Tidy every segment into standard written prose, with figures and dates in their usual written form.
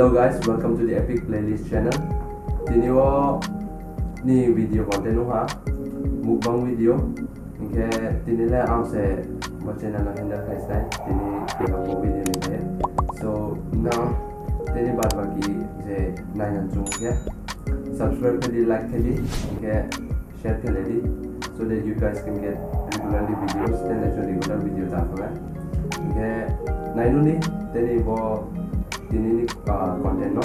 Hello guys, welcome to the Epic Playlist channel. Tini wo ni video content ha mukbang video. Inke tini le ang se macam mana hendak kai sai tini video video ni kai. So now tini baat baki je nine anjung ya. Subscribe kali, like kali, inke share kali, so that you guys can get regularly videos. Then actually regular video tak apa. Inke nine ni tini wo ini content no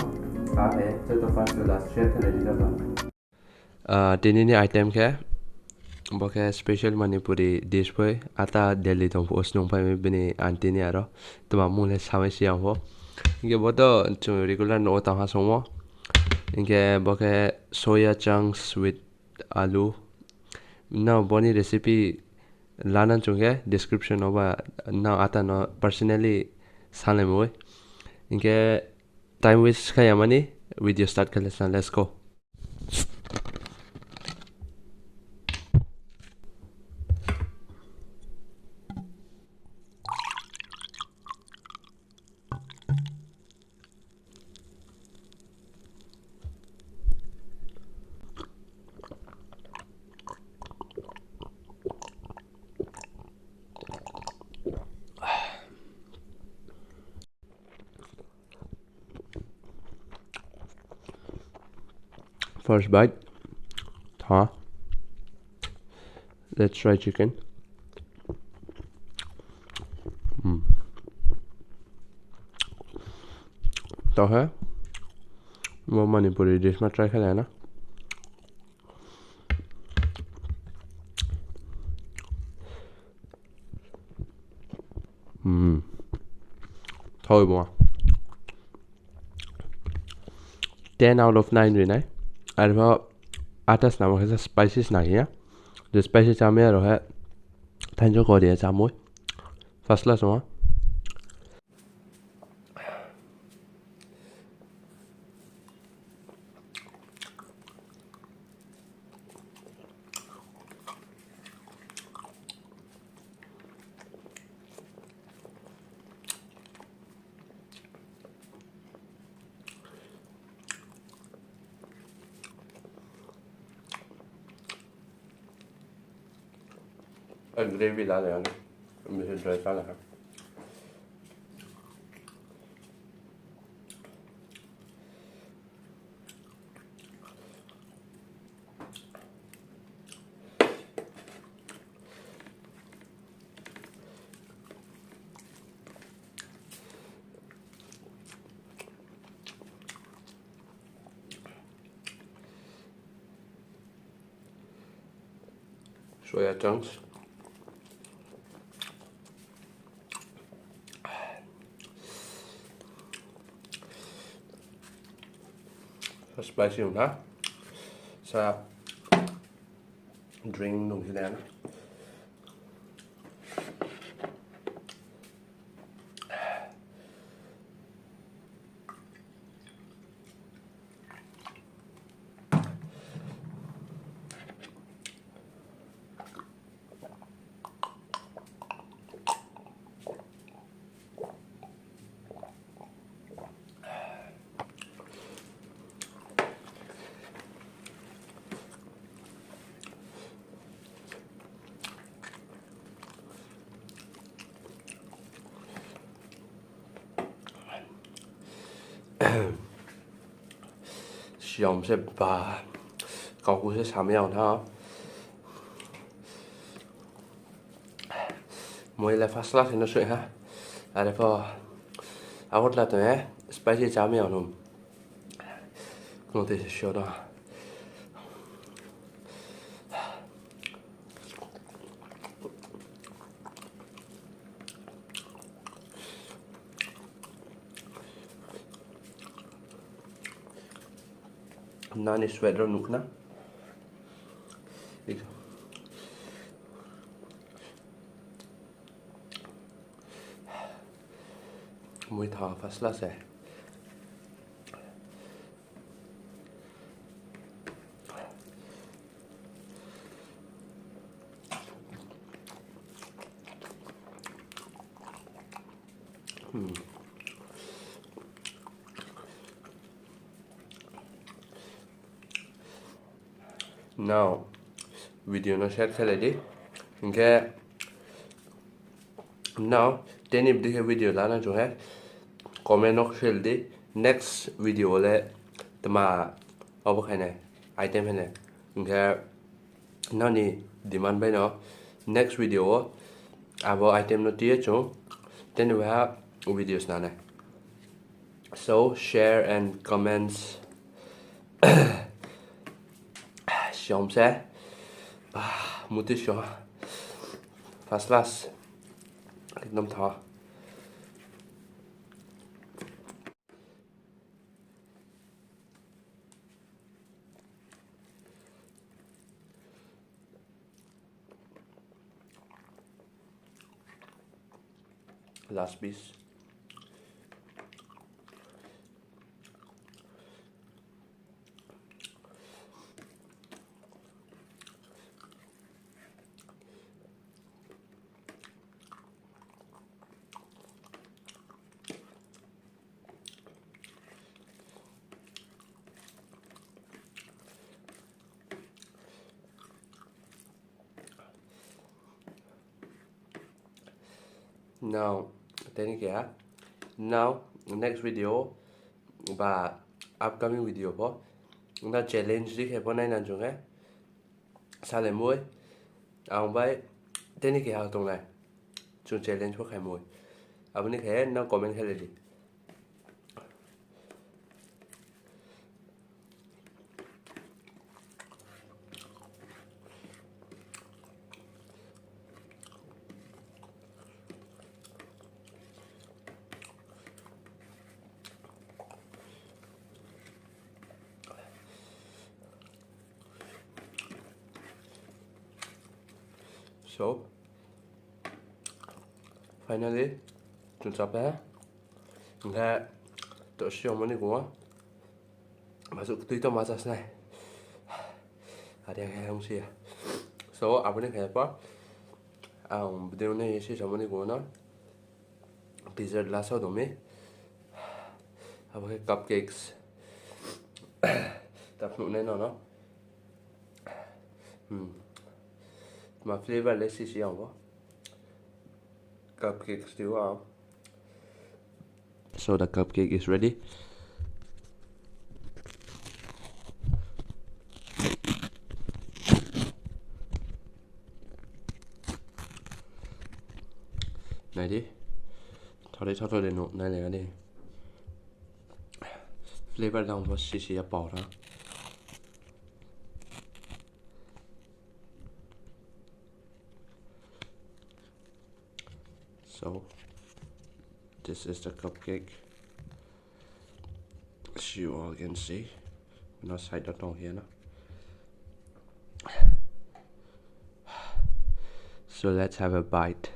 है तो first last share कर दीजिए ना ini item ke boke special manipuri dish boy ata delhi tong post nong pai bini anti ni aro to ma mule samai siang ho inge bodo chu regular no ta ha somo inge boke soya chunks with alu now boni recipe lanan chunge description over now ata no personally salemoi inke time waste kaya mani video start kale san let's go. First bite, let's try chicken. तो है वो Manipuri dish में try करें ना थोड़ी बहुत 10 out of 9 really Arba atas nama kita spices na ya. The spices kami aro hai tanjo ko dia jamu. First class semua. Gravy ला ले आने मुझे ड्राई खाना है soya chunks spicy hả sa drink nung thế này Siom sẽ bà cậu cũng sẽ sắm nhau thôi mới là fast last thì nó sợi ha à đây po áo là tụi ấy spicy cháo mèo nôm không thể show đó nani sweater nuk na mùi thỏ first class này now video nó set khai lại đi cái now tên if đi cái video là nó chung hết comment nó share đi next video là tụi mà ở cái này item này cái nó ni demand bên nó next video about item nó tiết chung then we have videos nào này so share and comments xong sẽ một tí xong fast last năm thọ last piece now tên kia now next video và upcoming video po chúng challenge đi cái này là chúng ấy sao lại muối ông vậy tên kia học tông này chúng challenge có khai muối bên này cái nó comment khai đi so finally chúng ta bé nghe tôi siêu món này của mà dụng tùy tôi mà ra này ở đây hay không xìa so ở bên này có điều này sẽ cho món này của nó dessert là sau đó mấy cái cupcakes tập nụ này nó mà flavor lấy xí không có cupcake still out so the cupcake is ready này đi thôi để nụ này này đi flavor đang có xí bỏ ra so this is the cupcake as you all can see nó side đó trong here now so let's have a bite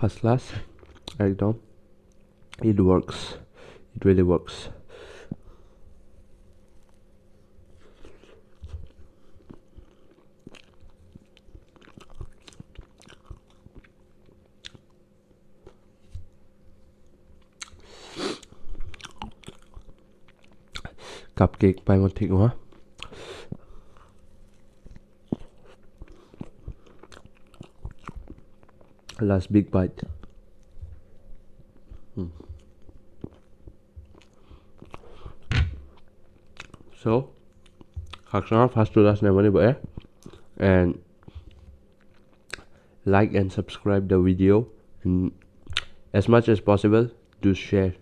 first class একদম it works, it really works. Cupcake by một thịt quá. Last big bite. So, first to last name and like and subscribe the video, and as much as possible do share.